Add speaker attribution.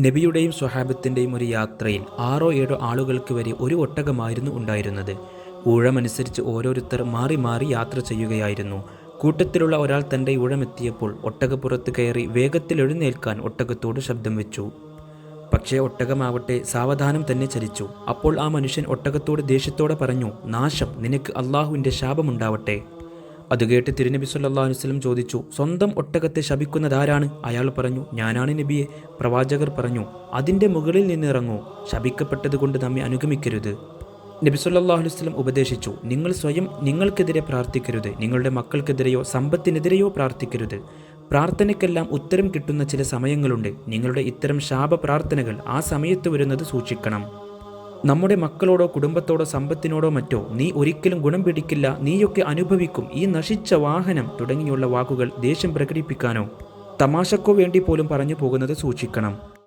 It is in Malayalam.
Speaker 1: നബിയുടെയും സ്വഹാബത്തിൻ്റെയും ഒരു യാത്രയിൽ 6-7 ആളുകൾക്ക് വരെ ഒരു ഒട്ടകമായിരുന്നു ഉണ്ടായിരുന്നത്. ഊഴമനുസരിച്ച് ഓരോരുത്തർ മാറി മാറി യാത്ര ചെയ്യുകയായിരുന്നു. കൂട്ടത്തിലുള്ള ഒരാൾ തൻ്റെ ഊഴമെത്തിയപ്പോൾ ഒട്ടകപ്പുറത്ത് കയറി വേഗത്തിൽ എഴുന്നേൽക്കാൻ ഒട്ടകത്തോട് ശബ്ദം വെച്ചു. പക്ഷേ ഒട്ടകമാവട്ടെ സാവധാനം തന്നെ ചലിച്ചു. അപ്പോൾ ആ മനുഷ്യൻ ഒട്ടകത്തോട് ദേഷ്യത്തോടെ പറഞ്ഞു, നാശം, നിനക്ക് അള്ളാഹുവിൻ്റെ ശാപമുണ്ടാവട്ടെ. അത് കേട്ട് തിരുനബി സല്ലല്ലാഹു അലൈഹി വസല്ലം ചോദിച്ചു, സ്വന്തം ഒട്ടകത്തെ ശപിക്കുന്നതാരാണ്? അയാൾ പറഞ്ഞു, ഞാനാണ് നബിയെ. പ്രവാചകർ പറഞ്ഞു, അതിൻ്റെ മുകളിൽ നിന്ന് ഇറങ്ങൂ, ശപിക്കപ്പെട്ടതുകൊണ്ട് നമ്മെ അനുഗമിക്കരുത്. നബി സല്ലല്ലാഹു അലൈഹി വസല്ലം ഉപദേശിച്ചു, നിങ്ങൾ സ്വയം നിങ്ങൾക്കെതിരെ പ്രാർത്ഥിക്കരുത്, നിങ്ങളുടെ മക്കൾക്കെതിരെയോ സമ്പത്തിനെതിരെയോ പ്രാർത്ഥിക്കരുത്. പ്രാർത്ഥനയ്ക്കെല്ലാം ഉത്തരം കിട്ടുന്ന ചില സമയങ്ങളുണ്ട്. നിങ്ങളുടെ ഇത്തരം ശാപ പ്രാർത്ഥനകൾ ആ സമയത്ത് വരുന്നത് സൂക്ഷിക്കണം. നമ്മുടെ മക്കളോടോ കുടുംബത്തോടോ സമ്പത്തിനോടോ മറ്റോ നീ ഒരിക്കലും ഗുണം പിടിക്കില്ല, നീയൊക്കെ അനുഭവിക്കും, ഈ നശിച്ച വാഹനം തുടങ്ങിയുള്ള വാക്കുകൾ ദേഷ്യം പ്രകടിപ്പിക്കാനോ തമാശക്കോ വേണ്ടി പോലും പറഞ്ഞു പോകുന്നത് സൂക്ഷിക്കണം.